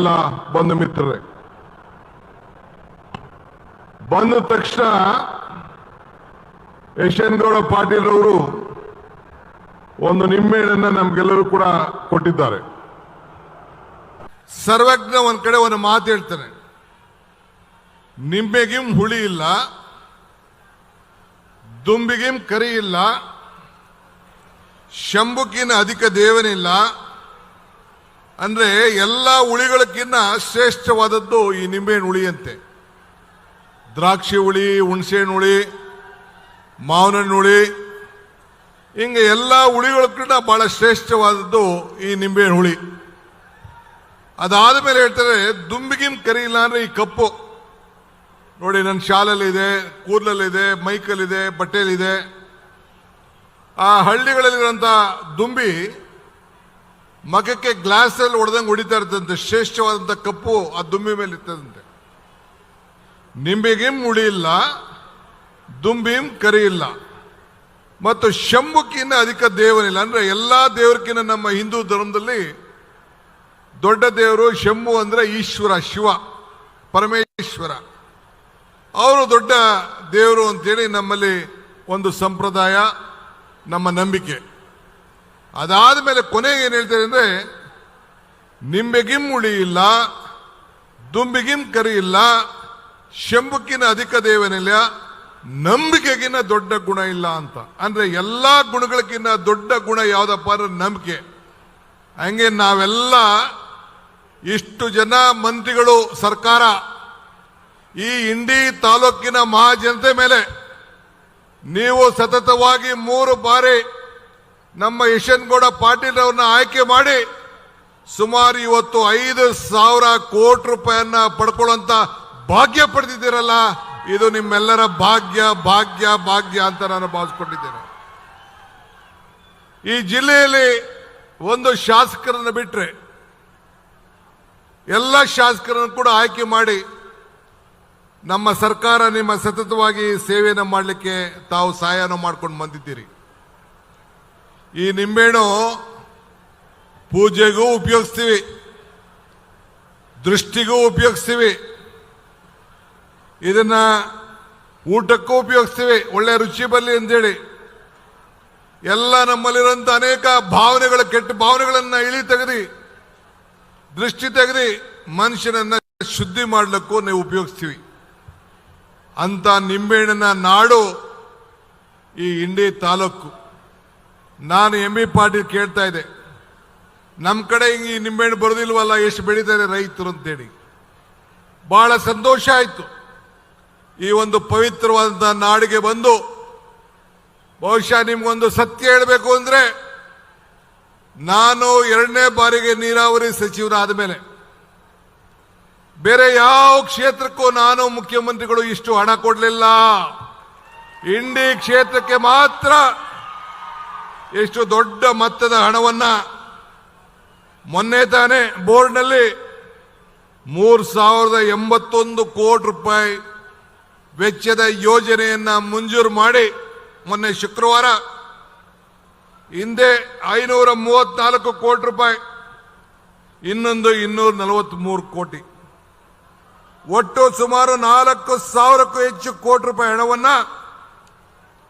ನಮ್ಮೆಲ್ಲ ಬಂಧು ಮಿತ್ರರೇ, ಬಂದ ತಕ್ಷಣ ಯಶವಂತಗೌಡ ಪಾಟೀಲ್ ಅವರು ಒಂದು ನಿಂಬೆಹಣ್ಣನ್ನ ನಮ್ಗೆಲ್ಲರೂ ಕೂಡ ಕೊಟ್ಟಿದ್ದಾರೆ. ಸರ್ವಜ್ಞ ಒಂದ್ ಕಡೆ ಒಂದು ಮಾತು ಹೇಳ್ತಾನೆ, ನಿಂಬೆಗಿಂ ಹುಳಿ ಇಲ್ಲ, ದುಂಬಿಗಿಂ ಕರಿ ಇಲ್ಲ, ಶಂಭುಕಿನ ಅಧಿಕ ದೇವನಿಲ್ಲ. ಅಂದ್ರೆ ಎಲ್ಲ ಹುಳಿಗಳಕ್ಕಿಂತ ಶ್ರೇಷ್ಠವಾದದ್ದು ಈ ನಿಂಬೆಹಣ್ಣು ಹುಳಿ ಅಂತೆ. ದ್ರಾಕ್ಷಿ ಹುಳಿ, ಹುಣಸೆಹಣ್ಣು ಹುಳಿ, ಮಾವಿನಹಣ್ಣು ಹುಳಿ, ಹಿಂಗೆ ಎಲ್ಲ ಹುಳಿಗಳಕ್ಕಿಂತ ಬಹಳ ಶ್ರೇಷ್ಠವಾದದ್ದು ಈ ನಿಂಬೆಹಣ್ಣು ಹುಳಿ. ಅದಾದ ಮೇಲೆ ಹೇಳ್ತಾರೆ ದುಂಬಿಗಿಂ ಕರಿ ಇಲ್ಲ ಅಂದ್ರೆ ಈ ಕಪ್ಪು ನೋಡಿ, ನನ್ನ ಶಾಲಲ್ಲಿದೆ, ಕೂದಲಲ್ಲಿದೆ, ಮೈಕಲ್ಲಿದೆ, ಬಟ್ಟೆಯಲ್ಲಿದೆ. ಆ ಹಳ್ಳಿಗಳಲ್ಲಿರುವಂತ ದುಂಬಿ ಮಗಕ್ಕೆ ಗ್ಲಾಸ್ ಅಲ್ಲಿ ಹೊಡೆದಂಗೆ ಹೊಡಿತಾ ಇರ್ತದಂತೆ. ಶ್ರೇಷ್ಠವಾದಂತ ಕಪ್ಪು ಆ ದುಂಬಿ ಮೇಲೆ ಇರ್ತದಂತೆ. ನಿಂಬೆಗಿಂ ಹುಳಿ ಇಲ್ಲ, ದುಂಬಿಂ ಕರಿ ಇಲ್ಲ, ಮತ್ತು ಶಂಭುಕಿನ್ನ ಅಧಿಕ ದೇವನಿಲ್ಲ. ಅಂದ್ರೆ ಎಲ್ಲಾ ದೇವರಿಗಿನ್ನ ನಮ್ಮ ಹಿಂದೂ ಧರ್ಮದಲ್ಲಿ ದೊಡ್ಡ ದೇವರು ಶಂಭು ಅಂದ್ರೆ ಈಶ್ವರ, ಶಿವ, ಪರಮೇಶ್ವರ. ಅವರು ದೊಡ್ಡ ದೇವರು ಅಂತೇಳಿ ನಮ್ಮಲ್ಲಿ ಒಂದು ಸಂಪ್ರದಾಯ, ನಮ್ಮ ನಂಬಿಕೆ. ಅದಾದ ಮೇಲೆ ಕೊನೆಗೆ ಏನ್ ಹೇಳ್ತಾರೆ ಅಂದ್ರೆ ನಿಂಬೆಗಿಂ ಹುಳಿ ಇಲ್ಲ, ದುಂಬಿಗಿಂ ಕರಿ ಇಲ್ಲ, ಶಂಭುಕಿನ ಅಧಿಕ ದೇವನಿಲ್ಲ, ನಂಬಿಕೆಗಿನ್ನ ದೊಡ್ಡ ಗುಣ ಇಲ್ಲ ಅಂತ. ಅಂದ್ರೆ ಎಲ್ಲಾ ಗುಣಗಳಕ್ಕಿಂತ ದೊಡ್ಡ ಗುಣ ಯಾವ್ದಪ್ಪ ಅಂದ್ರೆ ನಂಬಿಕೆ. ಹಂಗೆ ನಾವೆಲ್ಲ ಇಷ್ಟು ಜನ ಮಂತ್ರಿಗಳು, ಸರ್ಕಾರ, ಈ ಇಂಡಿ ತಾಲೂಕಿನ ಮಹಾಜನತೆ ಮೇಲೆ ನೀವು ಸತತವಾಗಿ 3 ಬಾರಿ ನಮ್ಮ ಯಶವಂತಗೌಡ ಪಾಟೀಲ್ ಅವರನ್ನ ಆಯ್ಕೆ ಮಾಡಿ ಸುಮಾರು ಇವತ್ತು 5,000 ಕೋಟಿ ರೂಪಾಯಿಯನ್ನ ಪಡ್ಕೊಳ್ಳುವಂತ ಭಾಗ್ಯ ಪಡೆದಿದ್ದೀರಲ್ಲ, ಇದು ನಿಮ್ಮೆಲ್ಲರ ಭಾಗ್ಯ ಭಾಗ್ಯ ಭಾಗ್ಯ ಅಂತ ನಾನು ಭಾವಿಸ್ಕೊಂಡಿದ್ದೇನೆ. ಈ ಜಿಲ್ಲೆಯಲ್ಲಿ ಒಂದು ಶಾಸಕರನ್ನು ಬಿಟ್ರೆ ಎಲ್ಲ ಶಾಸಕರನ್ನು ಕೂಡ ಆಯ್ಕೆ ಮಾಡಿ ನಮ್ಮ ಸರ್ಕಾರ ನಿಮ್ಮ ಸತತವಾಗಿ ಸೇವೆಯನ್ನು ಮಾಡಲಿಕ್ಕೆ ತಾವು ಸಹಾಯನ ಮಾಡ್ಕೊಂಡು ಬಂದಿದ್ದೀರಿ. ಈ ನಿಂಬೆಹಣ್ಣು ಪೂಜೆಗೂ ಉಪಯೋಗಿಸ್ತೀವಿ, ದೃಷ್ಟಿಗೂ ಉಪಯೋಗಿಸ್ತೀವಿ, ಇದನ್ನ ಊಟಕ್ಕೂ ಉಪಯೋಗಿಸ್ತೀವಿ, ಒಳ್ಳೆ ರುಚಿ ಬರಲಿ ಅಂತೇಳಿ. ಎಲ್ಲ ನಮ್ಮಲ್ಲಿರುವಂತ ಅನೇಕ ಭಾವನೆಗಳ, ಕೆಟ್ಟ ಭಾವನೆಗಳನ್ನ ಇಳಿ ತೆಗೆದಿ, ದೃಷ್ಟಿ ತೆಗೆದಿ ಮನುಷ್ಯನನ್ನ ಶುದ್ಧಿ ಮಾಡಲಿಕ್ಕೂ ನೀವು ಉಪಯೋಗಿಸ್ತೀವಿ. ಅಂತ ನಿಂಬೆಹಣ್ಣಿನ ನಾಡು ಈ ಇಂಡಿ ತಾಲೂಕು. ನಾನು ಎಂ.ಬಿ. ಪಾಟೀಲ್ ಕೇಳ್ತಾ ಇದ್ದೆ, ನಮ್ಮ ಕಡೆ ಈ ನಿಂಬೆಹಣ್ಣು ಬರೋದಿಲ್ವಲ್ಲ, ಎಷ್ಟು ಬೆಳೀತಾರೆ ರೈತರು ಅಂತೇಳಿ. ಬಹಳ ಸಂತೋಷ ಆಯ್ತು. ಈ ಒಂದು ಪವಿತ್ರವಾದಂತಹ ನಾಡಿಗೆ ಬಂದು ಬಹುಶಃ ನಿಮ್ಗೊಂದು ಸತ್ಯ ಹೇಳಬೇಕು ಅಂದ್ರೆ, ನಾನು 2ನೇ ಬಾರಿಗೆ ನೀರಾವರಿ ಸಚಿವರಾದ ಮೇಲೆ ಬೇರೆ ಯಾವ ಕ್ಷೇತ್ರಕ್ಕೂ ನಾನು ಮುಖ್ಯಮಂತ್ರಿಗಳು ಇಷ್ಟು ಹಣ ಕೊಡಲಿಲ್ಲ. ಇಂಡಿ ಕ್ಷೇತ್ರಕ್ಕೆ ಮಾತ್ರ ಎಷ್ಟು ದೊಡ್ಡ ಮೊತ್ತದ ಹಣವನ್ನ ಮೊನ್ನೆ ತಾನೇ ಬೋರ್ಡ್ನಲ್ಲಿ 3,081 ಕೋಟಿ ರೂಪಾಯಿ ವೆಚ್ಚದ ಯೋಜನೆಯನ್ನ ಮಂಜೂರು ಮಾಡಿ ಮೊನ್ನೆ ಶುಕ್ರವಾರ, ಹಿಂದೆ 534 ಕೋಟಿ ರೂಪಾಯಿ, ಇನ್ನೊಂದು 243 ಕೋಟಿ, ಒಟ್ಟು ಸುಮಾರು 4,000ಕ್ಕೂ ಹೆಚ್ಚು ಕೋಟಿ ರೂಪಾಯಿ ಹಣವನ್ನ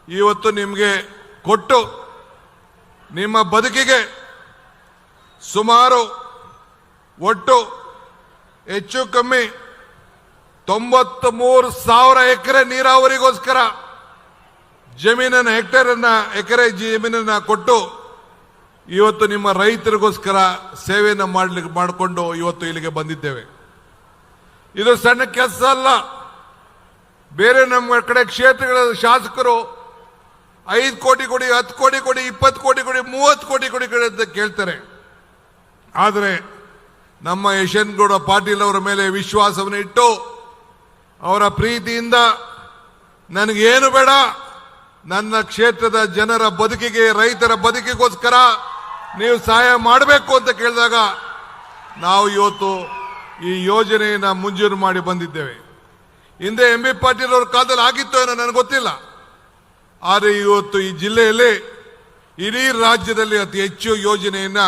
ಇವತ್ತು ನಿಮಗೆ ಕೊಟ್ಟು ನಿಮ್ಮ ಬದುಕಿಗೆ ಸುಮಾರು ಒಟ್ಟು ಹೆಚ್ಚು ಕಮ್ಮಿ 93,000 ಎಕರೆ ನೀರಾವರಿಗೋಸ್ಕರ ಜಮೀನನ್ನ, ಎಕರೆ ಜಮೀನನ್ನ ಕೊಟ್ಟು ಇವತ್ತು ನಿಮ್ಮ ರೈತರಿಗೋಸ್ಕರ ಸೇವೆಯನ್ನು ಮಾಡಿಕೊಂಡು ಇವತ್ತು ಇಲ್ಲಿಗೆ ಬಂದಿದ್ದೇವೆ. ಇದು ಸಣ್ಣ ಕೆಲಸ ಅಲ್ಲ. ಬೇರೆ ನಮ್ಮ ಕಡೆ ಕ್ಷೇತ್ರಗಳ ಶಾಸಕರು 5 ಕೋಟಿ ಕೊಡಿ, 10 ಕೋಟಿ ಕೊಡಿ, 20 ಕೋಟಿ ಕೊಡಿ, 30 ಕೋಟಿ ಕೊಡಿ ಅಂತ ಕೇಳ್ತಾರೆ. ಆದರೆ ನಮ್ಮ ಯಶವಂತಗೌಡ ಪಾಟೀಲ್ ಅವರ ಮೇಲೆ ವಿಶ್ವಾಸವನ್ನು ಇಟ್ಟು ಅವರ ಪ್ರೀತಿಯಿಂದ ನನಗೇನು ಬೇಡ, ನನ್ನ ಕ್ಷೇತ್ರದ ಜನರ ಬದುಕಿಗೆ, ರೈತರ ಬದುಕಿಗೋಸ್ಕರ ನೀವು ಸಹಾಯ ಮಾಡಬೇಕು ಅಂತ ಕೇಳಿದಾಗ ನಾವು ಇವತ್ತು ಈ ಯೋಜನೆಯನ್ನ ಮಂಜೂರು ಮಾಡಿ ಬಂದಿದ್ದೇವೆ. ಹಿಂದೆ ಎಂ.ಬಿ. ಪಾಟೀಲ್ ಅವರ ಕಾಲದಲ್ಲಿ ಆಗಿತ್ತು ಏನೋ ನನಗೆ ಗೊತ್ತಿಲ್ಲ. ಆದರೆ ಇವತ್ತು ಈ ಜಿಲ್ಲೆಯಲ್ಲಿ, ಇಡೀ ರಾಜ್ಯದಲ್ಲಿ ಅತಿ ಹೆಚ್ಚು ಯೋಜನೆಯನ್ನ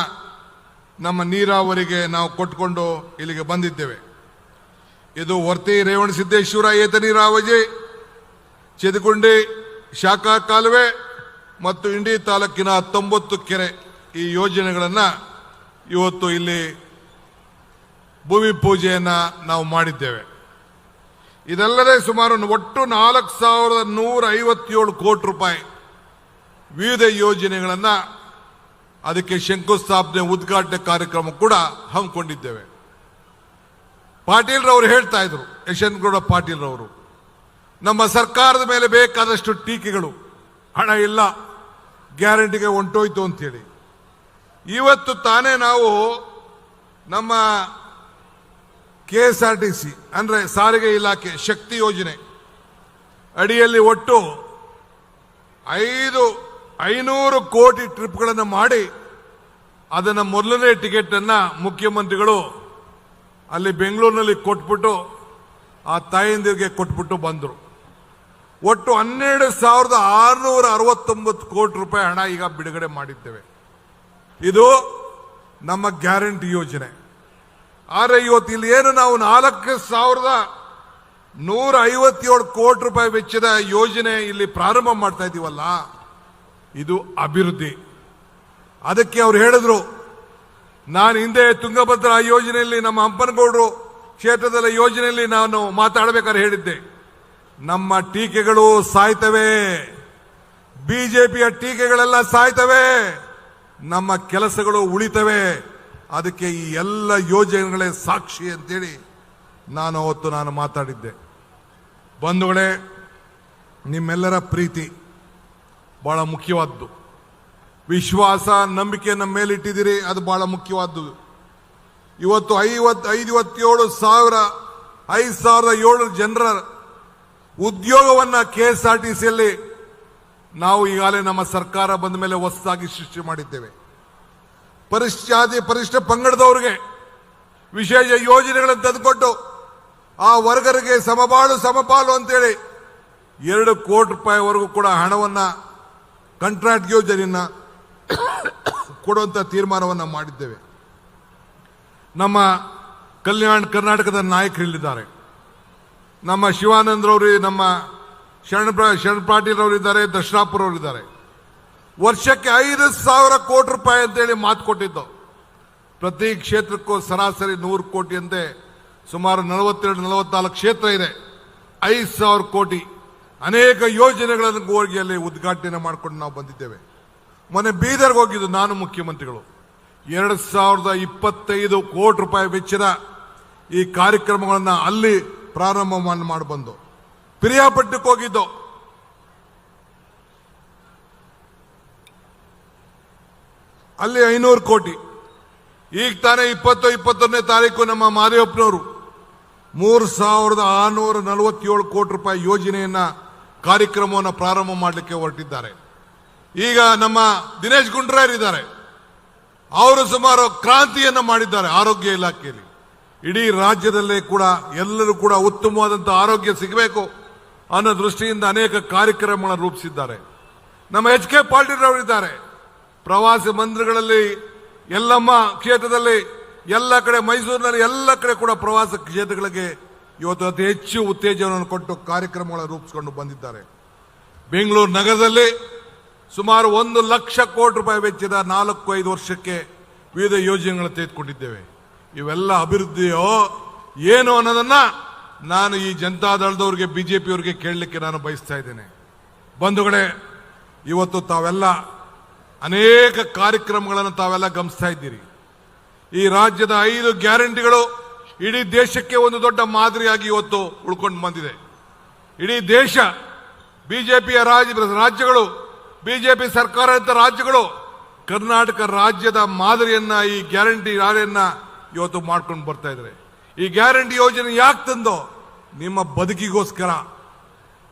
ನಮ್ಮ ನೀರಾವರಿಗೆ ನಾವು ಕೊಟ್ಕೊಂಡು ಇಲ್ಲಿಗೆ ಬಂದಿದ್ದೇವೆ. ಇದು ವರ್ತಿ ರೇವಣಸಿದ್ದೇಶ್ವರ ಏತ ನೀರಾವರಿ, ಚೆದಗುಂಡಿ ಶಾಖಾ ಕಾಲುವೆ ಮತ್ತು ಇಂಡಿ ತಾಲೂಕಿನ 19 ಕೆರೆ ಈ ಯೋಜನೆಗಳನ್ನು ಇವತ್ತು ಇಲ್ಲಿ ಭೂಮಿ ಪೂಜೆಯನ್ನು ನಾವು ಮಾಡಿದ್ದೇವೆ. ಇದಲ್ಲದೆ ಸುಮಾರು ಒಟ್ಟು 4157 ಕೋಟಿ ರೂಪಾಯಿ ವಿವಿಧ ಯೋಜನೆಗಳನ್ನು ಅದಕ್ಕೆ ಶಂಕುಸ್ಥಾಪನೆ ಉದ್ಘಾಟನೆ ಕಾರ್ಯಕ್ರಮ ಕೂಡ ಹಮ್ಮಿಕೊಂಡಿದ್ದೇವೆ. ಪಾಟೀಲ್ ರವರು ಹೇಳ್ತಾ ಇದ್ರು, ಯಶವಂತಗೌಡ ಪಾಟೀಲ್ ರವರು, ನಮ್ಮ ಸರ್ಕಾರದ ಮೇಲೆ ಬೇಕಾದಷ್ಟು ಟೀಕೆಗಳು, ಹಣ ಇಲ್ಲ, ಗ್ಯಾರಂಟಿಗೆ ಹೊಂಟೋಯ್ತು ಅಂತೇಳಿ. ಇವತ್ತು ತಾನೇ ನಾವು ನಮ್ಮ KSRTC ಅಂದ್ರೆ ಸಾರಿಗೆ ಇಲಾಖೆ ಶಕ್ತಿ ಯೋಜನೆ ಅಡಿಯಲ್ಲಿ ಒಟ್ಟು 500 ಕೋಟಿ ಟ್ರಿಪ್ಗಳನ್ನು ಮಾಡಿ ಅದನ್ನ ಮೊದಲನೇ ಟಿಕೆಟ್ ಅನ್ನ ಮುಖ್ಯಮಂತ್ರಿಗಳು ಅಲ್ಲಿ ಬೆಂಗಳೂರಿನಲ್ಲಿ ಕೊಟ್ಬಿಟ್ಟು ಆ ತಾಯಂದಿರಿಗೆ ಕೊಟ್ಬಿಟ್ಟು ಬಂದರು. ಒಟ್ಟು 12,669 ಕೋಟಿ ರೂಪಾಯಿ ಹಣ ಈಗ ಬಿಡುಗಡೆ ಮಾಡಿದ್ದೇವೆ. ಇದು ನಮ್ಮ ಗ್ಯಾರಂಟಿ ಯೋಜನೆ. ಆದರೆ ಇವತ್ತು ಇಲ್ಲಿ ಏನು ನಾವು 4,157 ಕೋಟಿ ರೂಪಾಯಿ ವೆಚ್ಚದ ಯೋಜನೆ ಇಲ್ಲಿ ಪ್ರಾರಂಭ ಮಾಡ್ತಾ ಇದ್ದೀವಲ್ಲ, ಇದು ಅಭಿವೃದ್ಧಿ. ಅದಕ್ಕೆ ಅವ್ರು ಹೇಳಿದ್ರು, ನಾನು ಹಿಂದೆ ತುಂಗಭದ್ರಾ ಯೋಜನೆಯಲ್ಲಿ ನಮ್ಮ ಹಂಪನಗೌಡರು ಕ್ಷೇತ್ರದಲ್ಲಿ ಯೋಜನೆಯಲ್ಲಿ ನಾನು ಮಾತಾಡಬೇಕಾದ್ರೆ ಹೇಳಿದ್ದೆ, ನಮ್ಮ ಟೀಕೆಗಳು ಸಾಯ್ತವೆ, ಬಿಜೆಪಿಯ ಟೀಕೆಗಳೆಲ್ಲ ಸಾಯ್ತವೆ, ನಮ್ಮ ಕೆಲಸಗಳು ಉಳಿತವೆ. ಅದಕ್ಕೆ ಈ ಎಲ್ಲ ಯೋಜನೆಗಳೇ ಸಾಕ್ಷಿ ಅಂತೇಳಿ ನಾನು ಮಾತಾಡಿದ್ದೆ. ಬಂಧುಗಳೇ, ನಿಮ್ಮೆಲ್ಲರ ಪ್ರೀತಿ ಬಹಳ ಮುಖ್ಯವಾದ್ದು. ವಿಶ್ವಾಸ, ನಂಬಿಕೆ ನಮ್ಮ ಮೇಲೆ ಇಟ್ಟಿದ್ದೀರಿ, ಅದು ಬಹಳ ಮುಖ್ಯವಾದ್ದು. ಇವತ್ತು 5,700 ಜನರ ಉದ್ಯೋಗವನ್ನ KSRTCಯಲ್ಲಿ ನಾವು ಈಗಾಗಲೇ ನಮ್ಮ ಸರ್ಕಾರ ಬಂದ ಮೇಲೆ ಹೊಸದಾಗಿ ಸೃಷ್ಟಿ ಮಾಡಿದ್ದೇವೆ. ಪರಿಶಾದಿ ಪರಿಷ್ಠ ಪಂಗಡದವರಿಗೆ ವಿಶೇಷ ಯೋಜನೆಗಳನ್ನು ತಂದುಕೊಟ್ಟು ಆ ವರ್ಗರಿಗೆ ಸಮಬಾಳು ಸಮಪಾಲು ಅಂತೇಳಿ 2 ಕೋಟಿ ರೂಪಾಯಿವರೆಗೂ ಕೂಡ ಹಣವನ್ನ ಕಾಂಟ್ರಾಕ್ಟ್ ಯೋಜನೆಯನ್ನ ಕೊಡುವಂತ ತೀರ್ಮಾನವನ್ನ ಮಾಡಿದ್ದೇವೆ. ನಮ್ಮ ಕಲ್ಯಾಣ ಕರ್ನಾಟಕದ ನಾಯಕರಿಲ್ಲಿದ್ದಾರೆ. ನಮ್ಮ ಶಿವಾನಂದ್ರವರು, ನಮ್ಮ ಶರಣ ಪಾಟೀಲ್ ಅವರಿದ್ದಾರೆ, ದರ್ಶನಾಪುರ ಅವರಿದ್ದಾರೆ. ವರ್ಷಕ್ಕೆ 5,000 ಕೋಟಿ ರೂಪಾಯಿ ಅಂತೇಳಿ ಮಾತು ಕೊಟ್ಟಿದ್ದು. ಪ್ರತಿ ಕ್ಷೇತ್ರಕ್ಕೂ ಸರಾಸರಿ 100 ಕೋಟಿ ಅಂತೆ ಸುಮಾರು 42-44 ಕ್ಷೇತ್ರ ಇದೆ. 5,000 ಕೋಟಿ ಅನೇಕ ಯೋಜನೆಗಳನ್ನು ಹೋಗಿ ಅಲ್ಲಿ ಉದ್ಘಾಟನೆ ಮಾಡಿಕೊಂಡು ನಾವು ಬಂದಿದ್ದೇವೆ. ಮೊನ್ನೆ ಬೀದರ್ಗೆ ಹೋಗಿದ್ದು ನಾನು, ಮುಖ್ಯಮಂತ್ರಿಗಳು 2,025 ಕೋಟಿ ರೂಪಾಯಿ ವೆಚ್ಚದ ಈ ಕಾರ್ಯಕ್ರಮಗಳನ್ನು ಅಲ್ಲಿ ಪ್ರಾರಂಭ ಮಾಡಿ ಬಂದು, ಪಿರಿಯಾಪಟ್ಟಣಕ್ಕೆ ಹೋಗಿದ್ದು, ಅಲ್ಲಿ 500 ಕೋಟಿ. ಈಗ ತಾನೇ 20-21ನೇ ತಾರೀಕು ನಮ್ಮ ಮಾದೇವಪ್ಪನವರು 3,647 ಕೋಟಿ ರೂಪಾಯಿ ಯೋಜನೆಯನ್ನ ಕಾರ್ಯಕ್ರಮವನ್ನು ಪ್ರಾರಂಭ ಮಾಡಲಿಕ್ಕೆ ಹೊರಟಿದ್ದಾರೆ. ಈಗ ನಮ್ಮ ದಿನೇಶ್ ಗುಂಡೂರಾವ್ ಇದ್ದಾರೆ, ಅವರು ಸುಮಾರು ಕ್ರಾಂತಿಯನ್ನ ಮಾಡಿದ್ದಾರೆ ಆರೋಗ್ಯ ಇಲಾಖೆಯಲ್ಲಿ. ಇಡೀ ರಾಜ್ಯದಲ್ಲೇ ಕೂಡ ಎಲ್ಲರೂ ಕೂಡ ಉತ್ತಮವಾದಂತಹ ಆರೋಗ್ಯ ಸಿಗಬೇಕು ಅನ್ನೋ ದೃಷ್ಟಿಯಿಂದ ಅನೇಕ ಕಾರ್ಯಕ್ರಮಗಳನ್ನು ರೂಪಿಸಿದ್ದಾರೆ. ನಮ್ಮ HK ಪಾಟೀಲ್ ಅವರಿದ್ದಾರೆ, ಪ್ರವಾಸಿ ಮಂದಿರಗಳಲ್ಲಿ ಎಲ್ಲಮ್ಮ ಕ್ಷೇತ್ರದಲ್ಲಿ ಎಲ್ಲ ಕಡೆ, ಮೈಸೂರಿನಲ್ಲಿ ಎಲ್ಲ ಕಡೆ ಕೂಡ ಪ್ರವಾಸ ಕ್ಷೇತ್ರಗಳಿಗೆ ಇವತ್ತು ಅತಿ ಹೆಚ್ಚು ಉತ್ತೇಜನವನ್ನು ಕೊಟ್ಟು ಕಾರ್ಯಕ್ರಮಗಳನ್ನು ರೂಪಿಸಿಕೊಂಡು ಬಂದಿದ್ದಾರೆ. ಬೆಂಗಳೂರು ನಗರದಲ್ಲಿ ಸುಮಾರು 1 ಲಕ್ಷ ಕೋಟಿ ರೂಪಾಯಿ ವೆಚ್ಚದ 4-5 ವರ್ಷಕ್ಕೆ ವಿವಿಧ ಯೋಜನೆಗಳನ್ನು ತೆಗೆದುಕೊಂಡಿದ್ದೇವೆ. ಇವೆಲ್ಲ ಅಭಿವೃದ್ಧಿಯೋ ಏನು ಅನ್ನೋದನ್ನ ನಾನು ಈ ಜನತಾದಳದವರಿಗೆ, ಬಿಜೆಪಿಯವರಿಗೆ ಕೇಳಲಿಕ್ಕೆ ನಾನು ಬಯಸ್ತಾ ಇದ್ದೇನೆ. ಬಂಧುಗಳೇ, ಇವತ್ತು ತಾವೆಲ್ಲ ಅನೇಕ ಕಾರ್ಯಕ್ರಮಗಳನ್ನು ತಾವೆಲ್ಲ ಗಮನಿಸ್ತಾ ಇದ್ದೀರಿ. ಈ ರಾಜ್ಯದ 5 ಗ್ಯಾರಂಟಿಗಳು ಇಡೀ ದೇಶಕ್ಕೆ ಒಂದು ದೊಡ್ಡ ಮಾದರಿಯಾಗಿ ಇವತ್ತು ಉಳ್ಕೊಂಡು ಬಂದಿದೆ. ಇಡೀ ದೇಶ, ಬಿಜೆಪಿಯ ರಾಜ್ಯಗಳು, ಬಿಜೆಪಿ ಸರ್ಕಾರದ ರಾಜ್ಯಗಳು ಕರ್ನಾಟಕ ರಾಜ್ಯದ ಮಾದರಿಯನ್ನ, ಈ ಗ್ಯಾರಂಟಿ ಯಾರೆಯನ್ನ ಇವತ್ತು ಮಾಡ್ಕೊಂಡು ಬರ್ತಾ ಇದ್ದಾರೆ. ಈ ಗ್ಯಾರಂಟಿ ಯೋಜನೆ ಯಾಕೆ ತಂದೋ? ನಿಮ್ಮ ಬದುಕಿಗೋಸ್ಕರ.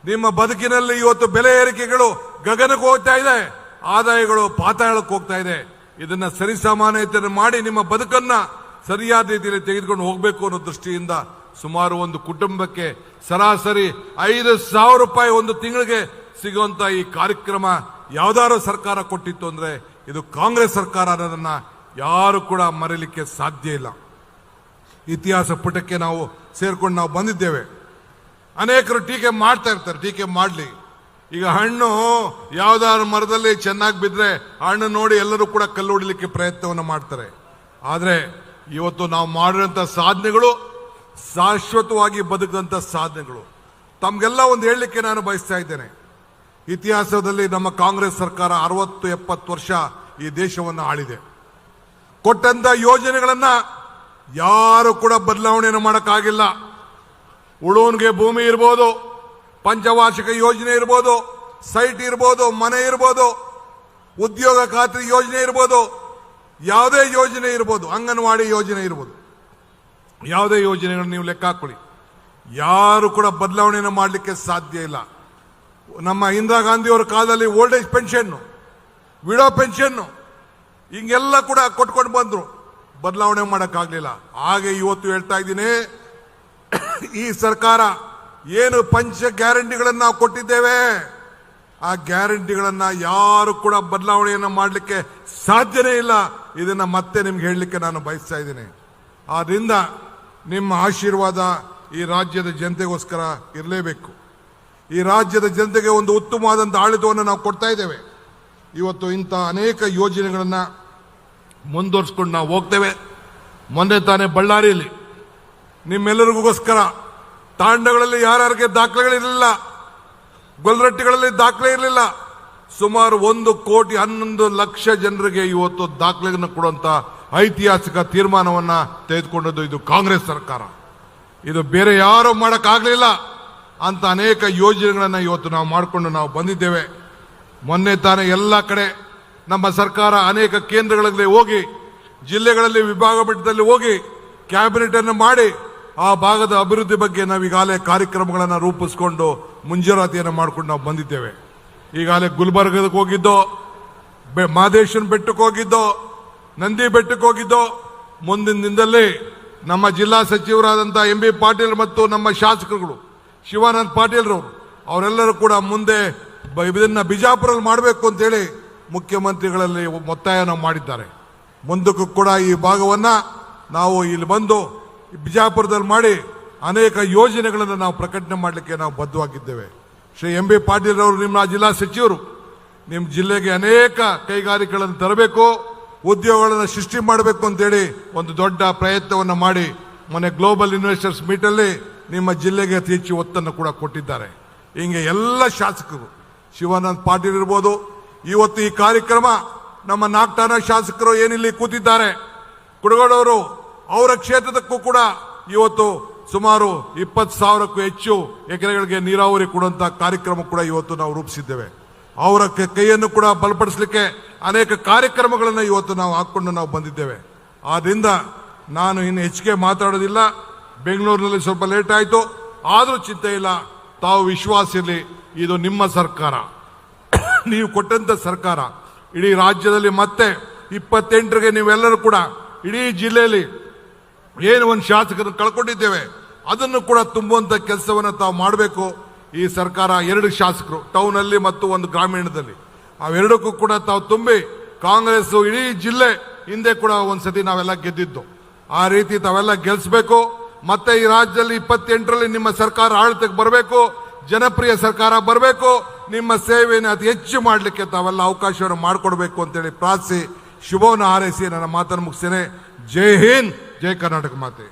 ನಿಮ್ಮ ಬದುಕಿನಲ್ಲಿ ಇವತ್ತು ಬೆಲೆ ಏರಿಕೆಗಳು ಗಗನಕ್ಕೆ ಹೋಗ್ತಾ ಇದೆ, ಆದಾಯಗಳು ಪಾತಾಳಕ್ಕೆ ಹೋಗ್ತಾ ಇದೆ. ಇದನ್ನ ಸರಿಸಮಾನತೆ ಮಾಡಿ ನಿಮ್ಮ ಬದುಕನ್ನ ಸರಿಯಾದ ರೀತಿಯಲ್ಲಿ ತೆಗೆದುಕೊಂಡು ಹೋಗಬೇಕು ಅನ್ನೋ ದೃಷ್ಟಿಯಿಂದ ಸುಮಾರು ಒಂದು ಕುಟುಂಬಕ್ಕೆ ಸರಾಸರಿ 5,000 ರೂಪಾಯಿ ಒಂದು ತಿಂಗಳಿಗೆ ಸಿಗುವಂತ ಈ ಕಾರ್ಯಕ್ರಮ ಯಾವ್ದಾದ್ರು ಸರ್ಕಾರ ಕೊಟ್ಟಿತ್ತು ಅಂದ್ರೆ ಇದು ಕಾಂಗ್ರೆಸ್ ಸರ್ಕಾರ ಅನ್ನೋದನ್ನ ಯಾರು ಕೂಡ ಮರೀಲಿಕ್ಕೆ ಸಾಧ್ಯ ಇಲ್ಲ. ಇತಿಹಾಸ ಪುಟಕ್ಕೆ ನಾವು ಸೇರ್ಕೊಂಡು ನಾವು ಬಂದಿದ್ದೇವೆ. ಅನೇಕರು ಟೀಕೆ ಮಾಡ್ತಾ ಇರ್ತಾರೆ, ಟೀಕೆ ಮಾಡಲಿ. ಈಗ ಹಣ್ಣು ಯಾವ್ದಾದ್ರು ಮರದಲ್ಲಿ ಚೆನ್ನಾಗಿ ಬಿದ್ದರೆ ಹಣ್ಣು ನೋಡಿ ಎಲ್ಲರೂ ಕೂಡ ಕಲ್ಲು ಹೊಡಿಲಿಕ್ಕೆ ಪ್ರಯತ್ನವನ್ನು ಮಾಡ್ತಾರೆ. ಆದರೆ ಇವತ್ತು ನಾವು ಮಾಡಿರೋಂಥ ಸಾಧನೆಗಳು ಶಾಶ್ವತವಾಗಿ ಬದುಕಂಥ ಸಾಧನೆಗಳು. ತಮಗೆಲ್ಲ ಒಂದು ಹೇಳಲಿಕ್ಕೆ ನಾನು ಬಯಸ್ತಾ ಇದ್ದೇನೆ. ಇತಿಹಾಸದಲ್ಲಿ ನಮ್ಮ ಕಾಂಗ್ರೆಸ್ ಸರ್ಕಾರ 60-70 ವರ್ಷ ಈ ದೇಶವನ್ನು ಆಳಿದೆ. ಕೊಟ್ಟಂತ ಯೋಜನೆಗಳನ್ನ ಯಾರು ಕೂಡ ಬದಲಾವಣೆಯನ್ನು ಮಾಡೋಕ್ಕಾಗಿಲ್ಲ. ಉಳುವನ್ಗೆ ಭೂಮಿ ಇರ್ಬೋದು, ಪಂಚವಾರ್ಷಿಕ ಯೋಜನೆ ಇರ್ಬೋದು, ಸೈಟ್ ಇರ್ಬೋದು, ಮನೆ ಇರ್ಬೋದು, ಉದ್ಯೋಗ ಖಾತ್ರಿ ಯೋಜನೆ ಇರ್ಬೋದು, ಯಾವುದೇ ಯೋಜನೆ ಇರ್ಬೋದು, ಅಂಗನವಾಡಿ ಯೋಜನೆ ಇರ್ಬೋದು, ಯಾವುದೇ ಯೋಜನೆಗಳನ್ನು ನೀವು ಲೆಕ್ಕ ಹಾಕೊಳ್ಳಿ, ಯಾರು ಕೂಡ ಬದಲಾವಣೆಯನ್ನು ಮಾಡಲಿಕ್ಕೆ ಸಾಧ್ಯ ಇಲ್ಲ. ನಮ್ಮ ಇಂದಿರಾ ಗಾಂಧಿಯವರ ಕಾಲದಲ್ಲಿ old age pension, widow pension ಹಿಂಗೆಲ್ಲ ಕೂಡ ಕೊಟ್ಕೊಂಡು ಬಂದ್ರು, ಬದಲಾವಣೆ ಮಾಡೋಕ್ಕಾಗಲಿಲ್ಲ. ಹಾಗೆ ಇವತ್ತು ಹೇಳ್ತಾ ಇದ್ದೀನಿ, ಈ ಸರ್ಕಾರ ಏನು ಪಂಚ ಗ್ಯಾರಂಟಿಗಳನ್ನು ನಾವು ಕೊಟ್ಟಿದ್ದೇವೆ, ಆ ಗ್ಯಾರಂಟಿಗಳನ್ನ ಯಾರು ಕೂಡ ಬದಲಾವಣೆಯನ್ನು ಮಾಡಲಿಕ್ಕೆ ಸಾಧ್ಯನೇ ಇಲ್ಲ. ಇದನ್ನ ಮತ್ತೆ ನಿಮ್ಗೆ ಹೇಳಲಿಕ್ಕೆ ನಾನು ಬಯಸ್ತಾ ಇದ್ದೀನಿ. ಆದ್ರಿಂದ ನಿಮ್ಮ ಆಶೀರ್ವಾದ ಈ ರಾಜ್ಯದ ಜನತೆಗೋಸ್ಕರ ಇರಲೇಬೇಕು. ಈ ರಾಜ್ಯದ ಜನತೆಗೆ ಒಂದು ಉತ್ತಮವಾದಂಥ ಆಡಳಿತವನ್ನು ನಾವು ಕೊಡ್ತಾ ಇದ್ದೇವೆ. ಇವತ್ತು ಇಂಥ ಅನೇಕ ಯೋಜನೆಗಳನ್ನು ಮುಂದುವರಿಸ್ಕೊಂಡು ನಾವು ಹೋಗ್ತೇವೆ. ಮೊನ್ನೆ ತಾನೇ ಬಳ್ಳಾರಿಯಲ್ಲಿ ನಿಮ್ಮೆಲ್ಲರಿಗೋಸ್ಕರ ತಾಂಡಗಳಲ್ಲಿ ಯಾರ್ಯಾರಿಗೆ ದಾಖಲೆಗಳಿರಲಿಲ್ಲ, ಗೊಲ್ರಟ್ಟಿಗಳಲ್ಲಿ ದಾಖಲೆ ಇರಲಿಲ್ಲ, ಸುಮಾರು 1,11,00,000 ಜನರಿಗೆ ಇವತ್ತು ದಾಖಲೆಯನ್ನು ಕೊಡುವಂತ ಐತಿಹಾಸಿಕ ತೀರ್ಮಾನವನ್ನ ತೆಗೆದುಕೊಂಡದ್ದು ಇದು ಕಾಂಗ್ರೆಸ್ ಸರ್ಕಾರ. ಇದು ಬೇರೆ ಯಾರು ಮಾಡೋಕ್ಕಾಗಲಿಲ್ಲ ಅಂತ ಅನೇಕ ಯೋಜನೆಗಳನ್ನು ಇವತ್ತು ನಾವು ಮಾಡಿಕೊಂಡು ನಾವು ಬಂದಿದ್ದೇವೆ. ಮೊನ್ನೆ ತಾನೇ ಎಲ್ಲ ಕಡೆ ನಮ್ಮ ಸರ್ಕಾರ ಅನೇಕ ಕೇಂದ್ರಗಳಲ್ಲಿ ಹೋಗಿ, ಜಿಲ್ಲೆಗಳಲ್ಲಿ ವಿಭಾಗ ಮಟ್ಟದಲ್ಲಿ ಹೋಗಿ ಕ್ಯಾಬಿನೆಟ್ ಅನ್ನು ಮಾಡಿ ಆ ಭಾಗದ ಅಭಿವೃದ್ಧಿ ಬಗ್ಗೆ ನಾವು ಈಗಾಗಲೇ ಕಾರ್ಯಕ್ರಮಗಳನ್ನು ರೂಪಿಸಿಕೊಂಡು ಮುಂಜಾಗ್ರತೆಯನ್ನು ಮಾಡಿಕೊಂಡು ನಾವು ಬಂದಿದ್ದೇವೆ. ಈಗಾಗಲೇ ಗುಲ್ಬರ್ಗಕ್ಕೆ ಹೋಗಿದ್ದೋ, ಮಹದೇಶ್ವರ ಬೆಟ್ಟಕ್ಕೆ ಹೋಗಿದ್ದೋ, ನಂದಿ ಬೆಟ್ಟಕ್ಕೆ ಹೋಗಿದ್ದೋ. ಮುಂದಿನ ದಿನದಲ್ಲಿ ನಮ್ಮ ಜಿಲ್ಲಾ ಸಚಿವರಾದಂಥ MB ಪಾಟೀಲ್ ಮತ್ತು ನಮ್ಮ ಶಾಸಕರುಗಳು ಶಿವಾನಂದ ಪಾಟೀಲ್ರವರು ಅವರೆಲ್ಲರೂ ಕೂಡ ಮುಂದೆ ಇದನ್ನ ಬಿಜಾಪುರಲ್ಲಿ ಮಾಡಬೇಕು ಅಂತೇಳಿ ಮುಖ್ಯಮಂತ್ರಿಗಳಲ್ಲಿ ಒತ್ತಾಯನ ಮಾಡಿದ್ದಾರೆ. ಮುಂದಕ್ಕೂ ಕೂಡ ಈ ಭಾಗವನ್ನ ನಾವು ಇಲ್ಲಿ ಬಂದು ಬಿಜಾಪುರದಲ್ಲಿ ಮಾಡಿ ಅನೇಕ ಯೋಜನೆಗಳನ್ನು ನಾವು ಪ್ರಕಟಣೆ ಮಾಡಲಿಕ್ಕೆ ನಾವು ಬದ್ಧವಾಗಿದ್ದೇವೆ. ಶ್ರೀ MB ಪಾಟೀಲ್ ಅವರು ನಿಮ್ಮ ಜಿಲ್ಲಾ ಸಚಿವರು, ನಿಮ್ಮ ಜಿಲ್ಲೆಗೆ ಅನೇಕ ಕೈಗಾರಿಕೆಗಳನ್ನು ತರಬೇಕು, ಉದ್ಯೋಗಗಳನ್ನು ಸೃಷ್ಟಿ ಮಾಡಬೇಕು ಅಂತೇಳಿ ಒಂದು ದೊಡ್ಡ ಪ್ರಯತ್ನವನ್ನು ಮಾಡಿ ಮೊನ್ನೆ ಗ್ಲೋಬಲ್ ಇನ್ವೆಸ್ಟರ್ಸ್ ಮೀಟಲ್ಲಿ ನಿಮ್ಮ ಜಿಲ್ಲೆಗೆ ಅತಿ ಹೆಚ್ಚು ಒತ್ತನ್ನು ಕೂಡ ಕೊಟ್ಟಿದ್ದಾರೆ. ಹಿಂಗೆ ಎಲ್ಲ ಶಾಸಕರು, ಶಿವಾನಂದ ಪಾಟೀಲ್ ಇರ್ಬೋದು, ಇವತ್ತು ಈ ಕಾರ್ಯಕ್ರಮ ನಮ್ಮ ನಾಗ್ಠಾಣ ಶಾಸಕರು ಏನಿಲ್ಲಿ ಕೂತಿದ್ದಾರೆ, ಕುಡಗೋಡವರು, ಅವರ ಕ್ಷೇತ್ರದಕ್ಕೂ ಕೂಡ ಇವತ್ತು ಸುಮಾರು 20,000ಕ್ಕೂ ಹೆಚ್ಚು ಎಕರೆಗಳಿಗೆ ನೀರಾವರಿ ಕೊಡುವಂತಹ ಕಾರ್ಯಕ್ರಮ ಕೂಡ ಇವತ್ತು ನಾವು ರೂಪಿಸಿದ್ದೇವೆ. ಅವರ ಕೈಯನ್ನು ಕೂಡ ಬಲಪಡಿಸಲಿಕ್ಕೆ ಅನೇಕ ಕಾರ್ಯಕ್ರಮಗಳನ್ನು ಇವತ್ತು ನಾವು ಹಾಕೊಂಡು ನಾವು ಬಂದಿದ್ದೇವೆ. ಆದ್ರಿಂದ ನಾನು ಇನ್ನು ಹೆಚ್ಚಿಗೆ ಮಾತಾಡೋದಿಲ್ಲ. ಬೆಂಗಳೂರಿನಲ್ಲಿ ಸ್ವಲ್ಪ ಲೇಟ್ ಆಯಿತು, ಆದರೂ ಚಿಂತೆ ಇಲ್ಲ, ತಾವು ವಿಶ್ವಾಸ ಇರಲಿ, ಇದು ನಿಮ್ಮ ಸರ್ಕಾರ, ನೀವು ಕೊಟ್ಟಂತ ಸರ್ಕಾರ. ಇಡೀ ರಾಜ್ಯದಲ್ಲಿ ಮತ್ತೆ 28ರಿಗೆ ನೀವೆಲ್ಲರೂ ಕೂಡ ಇಡೀ ಜಿಲ್ಲೆಯಲ್ಲಿ ಏನು ಒಂದು ಶಾಸಕರನ್ನು ಕಳ್ಕೊಂಡಿದ್ದೇವೆ ಅದನ್ನು ಕೂಡ ತುಂಬುವಂತ ಕೆಲಸವನ್ನು ತಾವು ಮಾಡಬೇಕು. ಈ ಸರ್ಕಾರ 2 ಶಾಸಕರು ಟೌನ್ ಅಲ್ಲಿ ಮತ್ತು ಒಂದು ಗ್ರಾಮೀಣದಲ್ಲಿ, ಅವೆರಡಕ್ಕೂ ಕೂಡ ತಾವು ತುಂಬಿ, ಕಾಂಗ್ರೆಸ್ ಇಡೀ ಜಿಲ್ಲೆ ಹಿಂದೆ ಕೂಡ ಒಂದ್ಸತಿ ನಾವೆಲ್ಲ ಗೆದ್ದಿದ್ದು, ಆ ರೀತಿ ತಾವೆಲ್ಲ ಗೆಲ್ಲಿಸಬೇಕು. ಮತ್ತೆ ಈ ರಾಜ್ಯದಲ್ಲಿ 28ರಲ್ಲಿ ನಿಮ್ಮ ಸರ್ಕಾರ ಆಡಳಿತಕ್ಕೆ ಬರಬೇಕು, ಜನಪ್ರಿಯ ಸರ್ಕಾರ ಬರಬೇಕು, ನಿಮ್ಮ ಸೇವೆಯನ್ನು ಅತಿ ಹೆಚ್ಚು ಮಾಡಲಿಕ್ಕೆ ತಾವೆಲ್ಲ ಅವಕಾಶವನ್ನು ಮಾಡಿಕೊಡ್ಬೇಕು ಅಂತೇಳಿ ಪ್ರಾರ್ಥಿಸಿ ಶುಭವನ್ನು ಹಾರೈಸಿ ನನ್ನ ಮಾತನ್ನು ಮುಗಿಸ್ತೇನೆ. ಜೈ ಹಿಂದ್, ಜೈ ಕರ್ನಾಟಕ ಮಾತೆ.